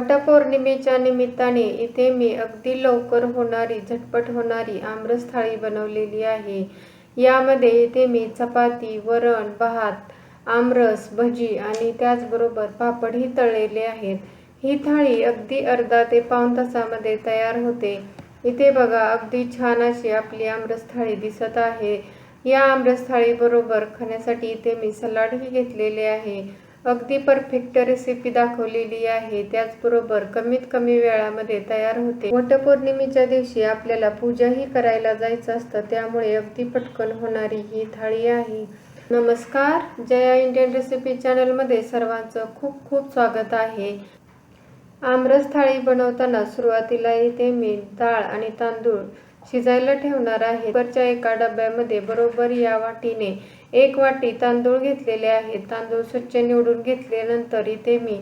वटपौर्णिमेच्या निमित्ताने इथे मी अगदी लवकर होणारी झटपट होणारी आमरस थाळी बनवलेली आहे। यामध्ये इथे मी चपाती, वरण, भात, आमरस, भजी आणि त्याचबरोबर पापडही तळलेले आहेत। ही थाळी अगदी अर्धा ते पाऊण तासामध्ये तयार होते। इथे बघा अगदी छान अशी आपली आमरस थाळी दिसत आहे। या आमरस थाळी बरोबर खाण्यासाठी इथे मी सलाडही घेतलेले आहे। अगदी परफेक्ट रेसिपी दाखवलेली आहे, त्याचबरोबर कमीत कमी वेळामध्ये तयार होते। वटपौर्णिमेच्या दिवशी आपल्याला पूजाही करायला जायचं असतं, त्यामुळे अगदी पटकन होणारी ही थाळी आहे। नमस्कार, जया इंडियन रेसिपी चॅनलमध्ये सर्वांचं खूप खूप स्वागत आहे। आमरस थाळी बनवताना सुरुवातीला इथे मी डाळ आणि तांदूळ शिजायला ठेवणार आहे। कुकरच्या एका डब्यामध्ये बरोबर या वाटीने 1 वाटी तांदूळ घेतलेले आहेत। तांदूळ स्वच्छ निवडून घेतल्यानंतर इथे मी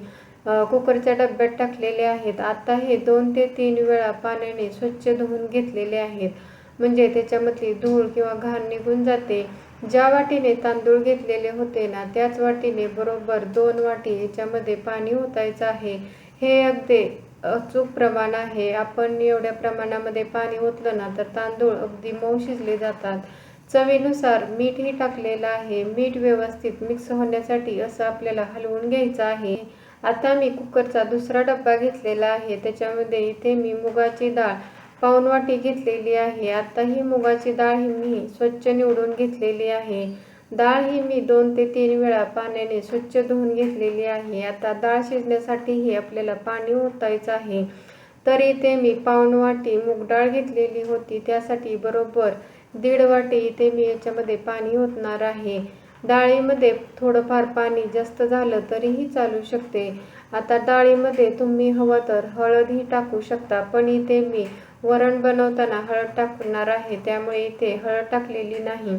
कुकरच्या डब्यात टाकलेले आहेत। आता हे 2 ते 3 वेळा पाण्याने स्वच्छ धुवून घेतलेले आहेत, म्हणजे त्याच्यामधली धूळ किंवा घाण निघून जाते। ज्या वाटीने तांदूळ घेतलेले होते ना, त्याच वाटीने बरोबर 2 वाटी याच्यामध्ये पाणी ओतायचं आहे। हे अगदी अचूक प्रमाण आहे। आपण एवढ्या प्रमाणामध्ये पाणी ओतलं ना तर तांदूळ अगदी मऊ शिजले जातात। चवीनुसार मीठही टाकलेलं आहे। मीठ व्यवस्थित मिक्स होण्यासाठी असं आपल्याला हलवून घ्यायचं आहे। आता मी कुकरचा दुसरा डब्बा घेतलेला आहे, त्याच्यामध्ये इथे मी मुगाची डाळ पाऊण वाटी घेतलेली आहे। आता ही मुगाची डाळ ही मी स्वच्छ निवडून घेतलेली आहे। डाळ ही मी 2 ते 3 वेळा पाण्याने स्वच्छ धुवून घेतलेली आहे। आता डाळ शिजण्यासाठीही आपल्याला पाणी ओतायचं आहे। तर इथे मी पाऊण वाटी मूग डाळ घेतलेली होती, त्यासाठी बरोबर 1.5 वाटी इथे मी याच्यामध्ये पाणी ओतणार आहे। डाळीमध्ये थोडंफार पाणी जास्त झालं तरीही चालू शकते। आता डाळीमध्ये तुम्ही हवं तर हळदही टाकू शकता, पण इथे मी वरण बनवताना हळद टाकणार आहे, त्यामुळे इथे हळद टाकलेली नाही।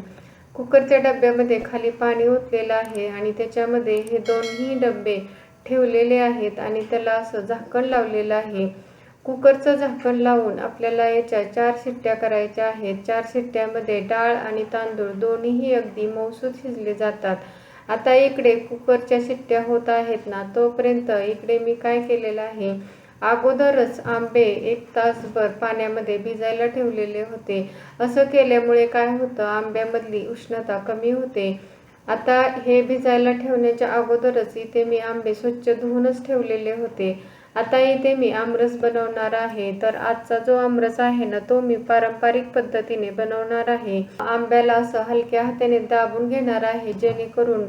कुकरच्या डब्यामध्ये खाली पाणी ओतलेलं आहे आणि त्याच्यामध्ये हे दोन्ही डबे ठेवलेले आहेत आणि त्याला असं झाकण लावलेलं आहे। कुकरचं झाकण लावून आपल्याला याच्या 4 शिट्ट्या करायच्या आहेत। 4 शिट्ट्यामध्ये डाळ आणि तांदूळ दोन्हीही अगदी मऊसूत शिजले जातात। आता इकडे कुकरच्या शिट्ट्या होत आहेत ना, तोपर्यंत इकडे मी काय केलेलं आहे, अगोदरच आंबे 1 तासभर पाण्यामध्ये भिजायला ठेवलेले होते। असं केल्यामुळे काय होतं, आंब्यामधली उष्णता कमी होते। आता हे भिजायला ठेवण्याच्या अगोदरच इथे मी आंबे स्वच्छ धुवूनच ठेवलेले होते। आता इथे मी आमरस बनवणार आहे। तर आजचा जो आमरस आहे ना, तो मी पारंपरिक पद्धतीने बनवणार आहे। आंब्याला असं हलक्या हाताने दाबून घेणार आहे, जेणेकरून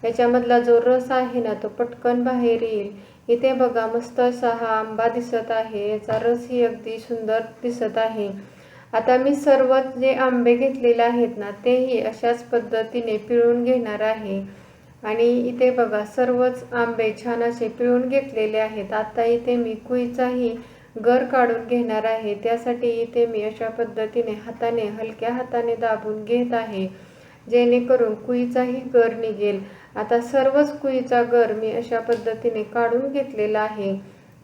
याच्यामधला जो रस आहे ना तो पटकन बाहेर येईल। इथे बघा मस्त असा हा आंबा दिसत आहे, याचा रसही अगदी सुंदर दिसत आहे। आता मी सर्व जे आंबे घेतलेले आहेत ना, तेही अशाच पद्धतीने पिळून घेणार आहे आणि इथे बघा सर्वच आंबे छान असे पिळून घेतलेले आहेत। आता इथे मी कुईचाही गर काढून घेणार आहे, त्यासाठी इथे मी अशा पद्धतीने हाताने हलक्या हाताने दाबून घेत आहे, जेणेकरून कुईचाही गर निघेल। आता सर्वच कुईचा गर मी अशा पद्धतीने काढून घेतलेला आहे।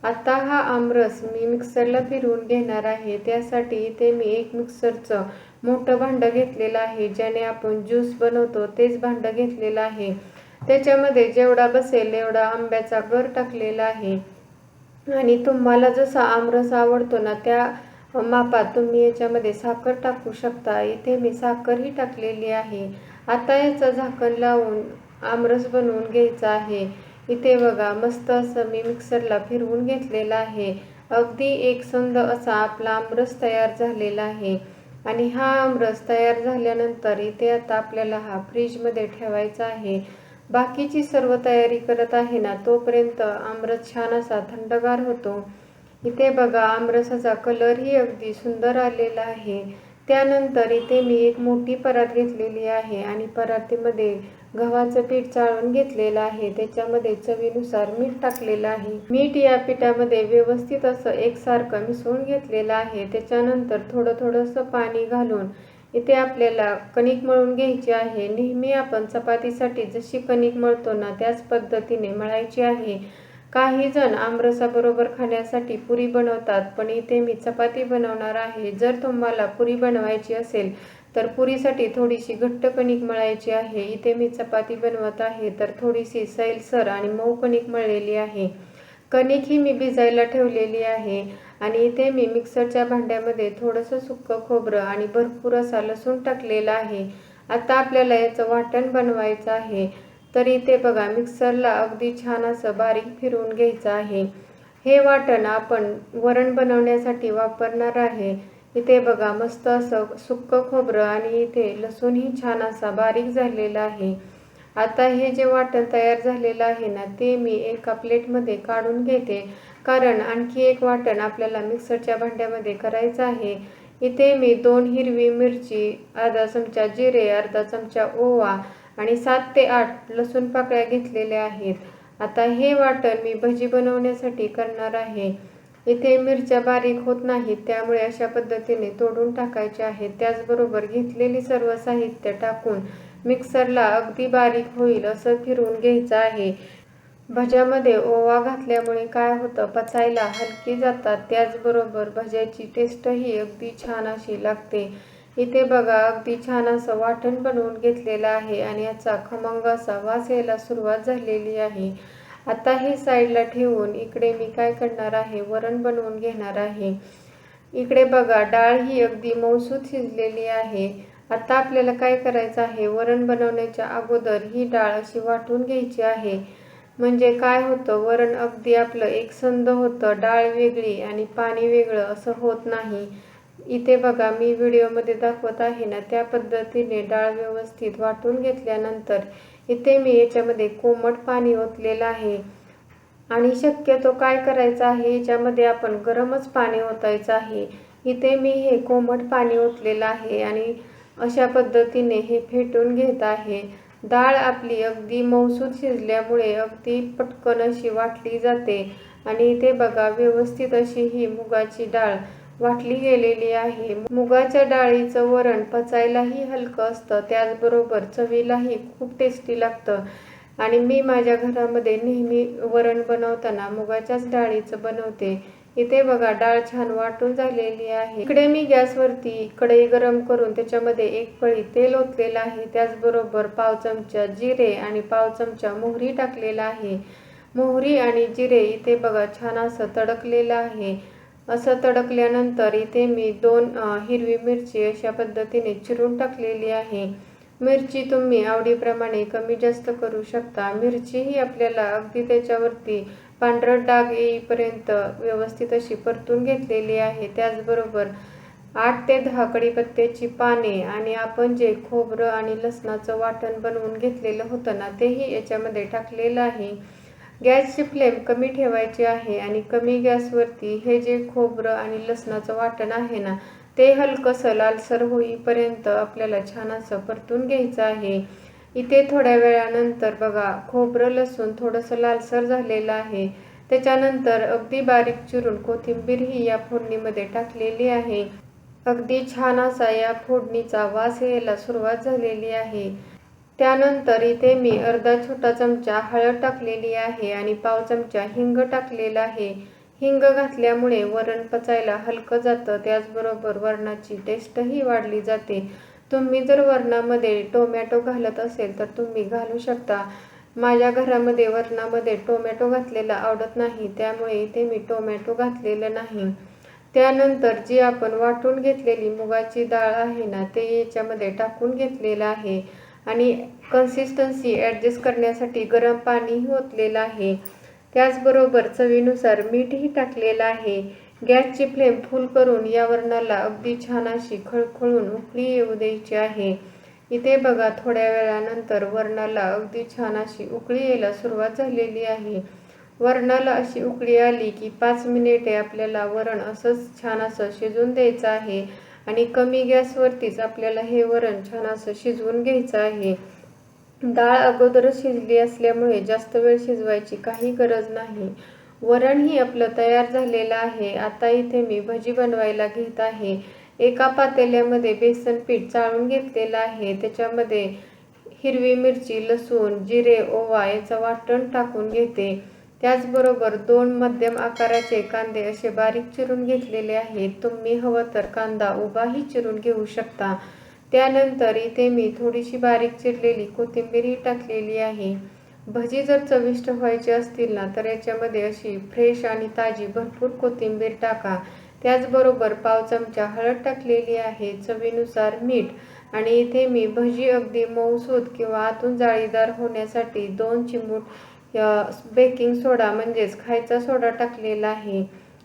आता हा आमरस मी मिक्सरला फिरवून घेणार आहे, त्यासाठी इथे मी एक मिक्सरचं मोठं भांडं घेतलेलं आहे, ज्याने आपण ज्यूस बनवतो तेच भांडं घेतलेलं आहे। त्याच्यामध्ये जेवढा बसेल एवढा आंब्याचा गर टाकलेला आहे आणि तुम्हाला जसा आमरस आवडतो ना, त्या मापात तुम्ही याच्यामध्ये साखर टाकू शकता। इथे मी साखरही टाकलेली आहे। आता याचं झाकण लावून आमरस बनवून घ्यायचा आहे। इथे बघा मस्त असं मी मिक्सरला फिरवून घेतलेलं आहे। अगदी एकसंध असा आपला आमरस तयार झालेला आहे आणि हा आमरस तयार झाल्यानंतर इथे आता आपल्याला हा फ्रीजमध्ये ठेवायचा आहे। बाकीची सर्व तयारी करत आहे ना, तोपर्यंत आमरस छान असा थंडगार होतो। इथे बघा आमरसाचा कलरही अगदी सुंदर आलेला आहे। त्यानंतर इथे मी एक मोठी परात घेतलेली आहे आणि परातीमध्ये गव्हाचं पीठ चाळून घेतलेलं आहे। त्याच्यामध्ये चवीनुसार मीठ टाकलेलं आहे। मीठ या पिठामध्ये व्यवस्थित असं एकसारखं मिसळून घेतलेलं आहे। त्याच्यानंतर थोडं थोडंसं पाणी घालून इथे आपल्याला कणिक मळून घ्यायची आहे। नेहमी आपण चपातीसाठी जशी कणिक मळतो ना, त्याच पद्धतीने मळायची आहे। काही जण आमरसाबरोबर खाण्यासाठी पुरी बनवतात, पण इथे मी चपाती बनवणार आहे। जर तुम्हाला पुरी बनवायची असेल तर पुरीसाठी थोडीशी घट्ट कणिक मळायची आहे। इथे मी चपाती बनवत आहे, तर थोडीशी सैलसर आणि मऊ कणिक मळलेली आहे। कणिक ही मी भिजायला ठेवलेली आहे आणि इथे मी मिक्सरच्या भांड्यामध्ये थोडंसं सुक्कं खोबरं आणि भरपूर असा लसूण टाकलेला आहे. आता आपल्याला याचं वाटण बनवायचं आहे. तर इथे बघा मिक्सरला अगदी छान असं बारीक फिरवून घ्यायचं आहे. हे वाटण आपण वरण बनवण्यासाठी वापरणार आहे. इथे बघा मस्त असं सुक्कं खोबरं आणि इथे लसूणही छान असा बारीक झालेला आहे. आता हे जे वाटण तयार झालेलं आहे ना ते मी एका प्लेटमध्ये काढून घेते, कारण आणखी एक वाटण आपल्याला मिक्सरच्या भांड्यामध्ये करायचं आहे. इथे मी 2 हिरवी मिरची, अर्धा चमचा जिरे, अर्धा चमचा ओवा आणि 7 ते 8 लसूण पाकळ्या घेतलेल्या आहेत. आता हे वाटण मी भजी बनवण्यासाठी करणार आहे. इथे मिरच्या बारीक होत नाहीत, त्यामुळे अशा पद्धतीने तोडून टाकायचे आहेत. त्याचबरोबर घेतलेली सर्व साहित्य टाकून मिक्सरला अगदी बारीक होईल असं फिरवून घ्यायचं आहे. भज्यामध्ये ओवा घातल्यामुळे काय होतं, पचायला हलकी जातात. त्याचबरोबर भज्याची टेस्टही अगदी छान अशी लागते. इथे बघा अगदी छान असं वाटण बनवून घेतलेलं आहे आणि याचा खमंग असा वास यायला सुरुवात झालेली आहे. आता हे साईडला ठेवून इकडे मी काय करणार आहे, वरण बनवून घेणार आहे. इकडे बघा डाळ ही अगदी मऊसूत शिजलेली आहे. आता आपल्याला काय करायचं आहे, वरण बनवण्याच्या अगोदर ही डाळ अशी वाटून घ्यायची आहे. म्हणजे काय होतं, वरण अगदी आपलं एकसंध होतं. डाळ वेगळी आणि पाणी वेगळं असं होत नाही. इथे बघा मी व्हिडिओमध्ये दाखवत आहे ना त्या पद्धतीने डाळ व्यवस्थित वाटून घेतल्यानंतर इथे मी याच्यामध्ये कोमट पाणी ओतलेलं आहे. आणि शक्यतो काय करायचं आहे, याच्यामध्ये आपण गरमच पाणी ओतायचं आहे. इथे मी हे कोमट पाणी ओतलेलं आहे आणि अशा पद्धतीने हे फेटून घेत आहे. डाळ आपली अगदी मऊसूत शिजल्यामुळे अगदी पटकन अशी वाटली जाते. आणि इथे बघा व्यवस्थित अशी ही मुगाची डाळ वाटली गेलेली आहे. मुगाच्या डाळीचं वरण पचायलाही हलकं असतं, त्याचबरोबर चवीलाही खूप टेस्टी लागतं. आणि मी माझ्या घरामध्ये नेहमी वरण बनवताना मुगाच्याच डाळीचं बनवते. इथे बघा डाळ छान वाटून झालेली आहे. इकडे मी गॅसवरती कढई गरम करून त्याच्यामध्ये 1 पळी तेल ओतलेलं आहे. त्याचबरोबर पाव चमचा जिरे आणि पाव चमचा मोहरी टाकलेला आहे. मोहरी आणि जिरे इथे बघा छान असं तडकलेलं आहे. असं तडकल्यानंतर इथे मी 2 हिरवी मिरची अशा पद्धतीने चिरून टाकलेली आहे. मिरची तुम्ही आवडीप्रमाणे कमी जास्त करू शकता. मिरची ही आपल्याला अगदी त्याच्यावरती पांढरट डाग येईपर्यंत व्यवस्थित अशी परतून घेतलेली आहे. त्याचबरोबर 8 ते 10 कढीपत्त्याची पाने आणि आपण जे खोबरं आणि लसणाचं वाटण बनवून घेतलेलं होतं ना तेही याच्यामध्ये टाकलेलं आहे. गॅसची फ्लेम कमी ठेवायची आहे आणि कमी गॅसवरती हे जे खोबरं आणि लसणाचं वाटण आहे ना ते हलकंसं लालसर होईपर्यंत आपल्याला छान असं परतून घ्यायचं आहे. इथे थोड्या वेळानंतर बघा खोबरं लसूण थोडंसं लालसर झालेलं आहे. त्याच्यानंतर अगदी बारीक चिरून कोथिंबीर ही या फोडणीमध्ये टाकलेली आहे. अगदी छान असा या फोडणीचा वास यायला सुरुवात झालेली आहे. त्यानंतर इथे मी अर्धा छोटा चमचा हळद टाकलेली आहे आणि पाव चमचा हिंग टाकलेला आहे. हिंग घातल्यामुळे वरण पचायला हलकं जातं, त्याचबरोबर वरणाची टेस्टही वाढली जाते. तुम्ही जर वरणामध्ये टोमॅटो घालत असेल तर तुम्ही घालू शकता. माझ्या घरामध्ये वरणामध्ये टोमॅटो घातलेला आवडत नाही, त्यामुळे इथे मी टोमॅटो घातलेलं नाही. त्यानंतर जी आपण वाटून घेतलेली मुगाची डाळ आहे ना ते याच्यामध्ये टाकून घेतलेलं आहे आणि कन्सिस्टन्सी ॲडजस्ट करण्यासाठी गरम पाणीही ओतलेलं आहे. त्याचबरोबर चवीनुसार मीठही टाकलेलं आहे. गॅसची फ्लेम फुल करून या वरणाला अगदी छान अशी खळखळून उकळी येऊ द्यायची आहे. इथे बघा थोड्या वेळानंतर वरणाला अगदी छान अशी उकळी यायला सुरुवात झालेली आहे. वरणाला अशी उकळी आली की 5 मिनिटे आपल्याला वरण असंच छान असं शिजवून द्यायचं आहे आणि कमी गॅसवरतीच आपल्याला हे वरण छान असं शिजवून घ्यायचं आहे. डाळ अगोदरच शिजली असल्यामुळे जास्त वेळ शिजवायची काही गरज नाही. वरणही आपलं तयार झालेलं आहे. आता इथे मी भजी बनवायला घेत आहे. एका पातेल्यामध्ये बेसन पीठ चाळून घेतलेलं आहे. त्याच्यामध्ये हिरवी मिरची, लसूण, जिरे, ओवा याचं वाटण टाकून घेते. त्याचबरोबर 2 मध्यम आकाराचे कांदे असे बारीक चिरून घेतलेले आहेत. तुम्ही हवं तर कांदा उभाही चिरून घेऊ शकता. त्यानंतर इथे मी थोडीशी बारीक चिरलेली कोथिंबीरही टाकलेली आहे. भजी जर चविष्ट व्हायची असतील ना तर याच्यामध्ये अशी फ्रेश आणि ताजी भरपूर कोथिंबीर टाका. त्याचबरोबर पाव चमचा हळद टाकलेली आहे, चवीनुसार मीठ आणि इथे मी भजी अगदी मऊसूत किंवा आतून जाळीदार होण्यासाठी 2 चिमूट बेकिंग सोडा म्हणजेच खायचा सोडा टाकलेला आहे.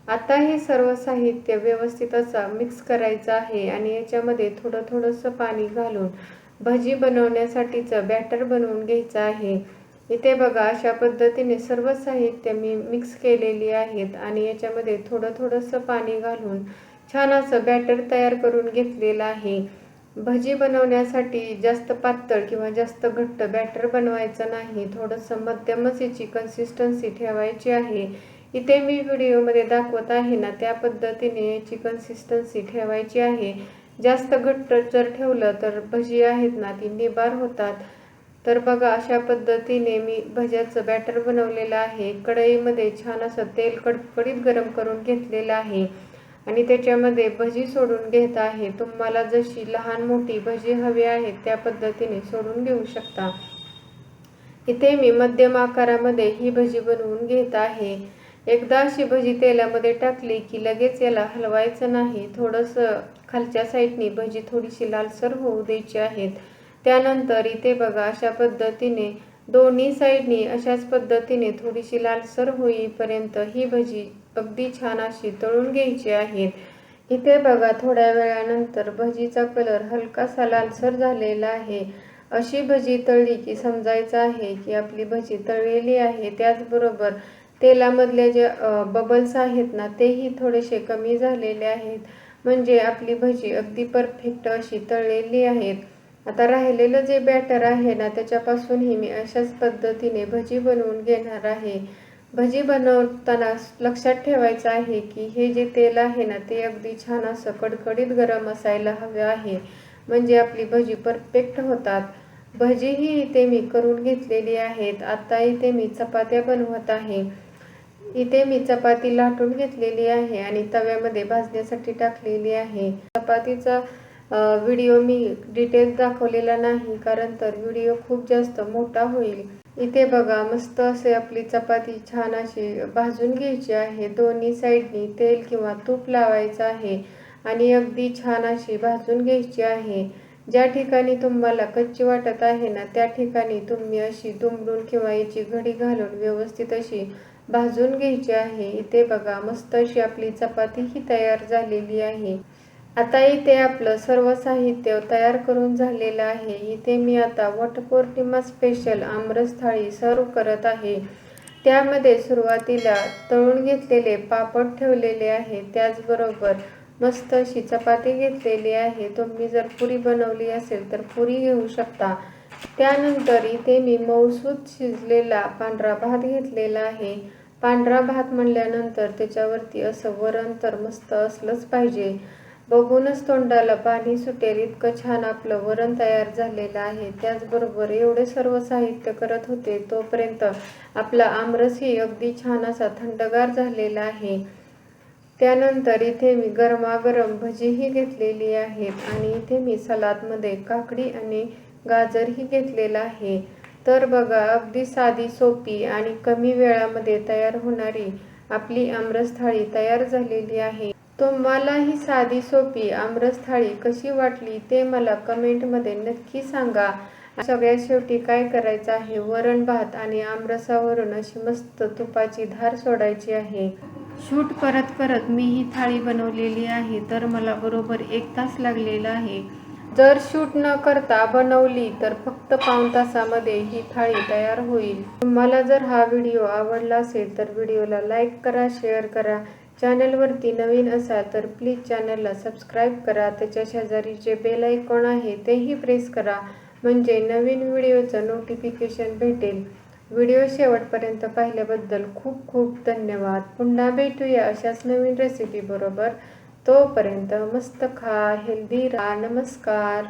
आता हे सर्व साहित्य व्यवस्थित असं मिक्स करायचं आहे आणि याच्यामध्ये थोडंसं पाणी घालून भजी बनवण्यासाठीचं बॅटर बनवून घ्यायचं आहे. इथे बघा अशा पद्धतीने सर्व साहित्य मी मिक्स केलेली आहेत आणि याच्यामध्ये थोडंसं पाणी घालून छान असं बॅटर तयार करून घेतलेलं आहे. भजी बनवण्यासाठी जास्त पातळ किंवा जास्त घट्ट बॅटर बनवायचं नाही, थोडंसं मध्यमच याची कन्सिस्टन्सी ठेवायची आहे. इथे मी व्हिडिओमध्ये दाखवत आहे ना त्या पद्धतीने याची कन्सिस्टन्सी ठेवायची आहे. जास्त घट्ट जर ठेवलं तर भजी आहेत ना ती निबार होतात. तर बघा अशा पद्धतीने मी भज्याचं बॅटर बनवलेलं आहे. कढईमध्ये छान असं तेल कडकडीत गरम करून घेतलेलं आहे आणि त्याच्यामध्ये भजी सोडून घेत आहे. तुम्हाला जशी लहान मोठी भजी हवी आहेत त्या पद्धतीने सोडून घेऊ शकता. इथे मी मध्यम आकारामध्ये ही भजी बनवून घेत आहे. एकदा अशी भजी तेलामध्ये टाकली की लगेच याला हलवायचं नाही, थोडंसं खालच्या साईडनी भजी थोडीशी लालसर होऊ द्यायची आहेत. त्यानंतर इथे बघा अशा पद्धतीने दोन्ही साईडनी अशाच पद्धतीने थोडीशी लालसर होईपर्यंत ही भजी अगदी छान अशी तळून घ्यायची आहेत. इथे बघा थोड्या वेळानंतर भजीचा कलर हलकासा लालसर झालेला आहे. अशी भजी तळली की समजायचं आहे की आपली भजी तळलेली आहे. त्याचबरोबर तेलामधले जे बबल्स आहेत ना तेही थोडेसे कमी झालेले आहेत, म्हणजे आपली भजी अगदी परफेक्ट अशी तळलेली आहेत. आता राहिलेलं जे बॅटर आहे ना त्याच्यापासूनही मी अशाच पद्धतीने भजी बनवून घेणार आहे. भजी बनवताना लक्षात ठेवायचं आहे की हे जे तेल आहे ना ते अगदी छान असं कडकडीत गरम असायला हवे आहे, म्हणजे आपली भजी परफेक्ट होतात. भजीही इथे मी करून घेतलेली आहेत. आता इथे मी चपात्या बनवत आहे. इथे मी चपाती लाटून घेतलेली आहे आणि तव्यामध्ये भाजण्यासाठी टाकलेली आहे. चपातीचा व्हिडिओ मी डिटेल्स दाखवलेला नाही, कारण तर व्हिडिओ खूप जास्त मोठा होईल. इथे बघा मस्त असे आपली चपाती छान अशी भाजून घ्यायची आहे. दोन्ही साईडनी तेल किंवा तूप लावायचं आहे आणि अगदी छान अशी भाजून घ्यायची आहे. ज्या ठिकाणी तुम्हाला कच्ची वाटत आहे ना त्या ठिकाणी तुम्ही अशी दुमडून किंवा याची घडी घालून व्यवस्थित अशी भाजून घ्यायची आहे. इथे बघा मस्त अशी आपली चपाती ही तयार झालेली आहे. आता इथे आपलं सर्व साहित्य तयार करून झालेलं आहे. इथे मी आता वटपौर्णिमा स्पेशल आमरस थाळी सर्व करत आहे. त्यामध्ये सुरुवातीला तळून घेतलेले पापड ठेवलेले आहे, त्याचबरोबर मस्त अशी चपाती घेतलेली आहे. तुम्ही जर पुरी बनवली असेल तर पुरी घेऊ शकता. त्यानंतर इथे मी मऊसूत शिजलेला पांढरा भात घेतलेला आहे. पांढरा भात म्हणल्यानंतर त्याच्यावरती असं वरण तर मस्त असलंच पाहिजे. बघूनच तोंडाला पाणी सुटेल इतकं छान आपलं वरण तयार झालेलं आहे. त्याचबरोबर एवढे सर्व साहित्य करत होते तोपर्यंत आपला आमरसही अगदी छान असा थंडगार झालेला आहे. त्यानंतर इथे मी गरमागरम भजीही घेतलेली आहेत आणि इथे मी सलादमध्ये काकडी आणि गाजरही घेतलेला आहे. तर बघा अगदी साधी सोपी आणि कमी वेळामध्ये तयार होणारी आपली आमरस थाळी तयार झालेली आहे. तुम्हाला ही साधी सोपी आमरस थाळी कशी वाटली ते मला कमेंटमध्ये नक्की सांगा. सगळ्यात शेवटी काय करायचं आहे, वरण भात आणि आमरसावरून अशी मस्त तुपाची धार सोडायची आहे. शूट करत करत मी ही थाळी बनवलेली आहे, तर मला बरोबर 1 तास लागलेला आहे. जर शूट न करता बनवली तर फक्त पाऊण तासामध्ये ही थाळी तयार होईल. तुम्हाला जर हा व्हिडिओ आवडला असेल तर व्हिडिओला लाईक करा, शेअर करा. चॅनलवरती नवीन असाल तर प्लीज चॅनलला सबस्क्राईब करा. त्याच्या शेजारी जे बेल आयकॉन आहे तेही प्रेस करा, म्हणजे नवीन व्हिडिओचं नोटिफिकेशन भेटेल. व्हिडिओ शेवटपर्यंत पाहिल्याबद्दल खूप खूप धन्यवाद. पुन्हा भेटूया अशाच नवीन रेसिपी बरोबर. तोपर्यंत मस्त खा, हेल्दी राहा. नमस्कार.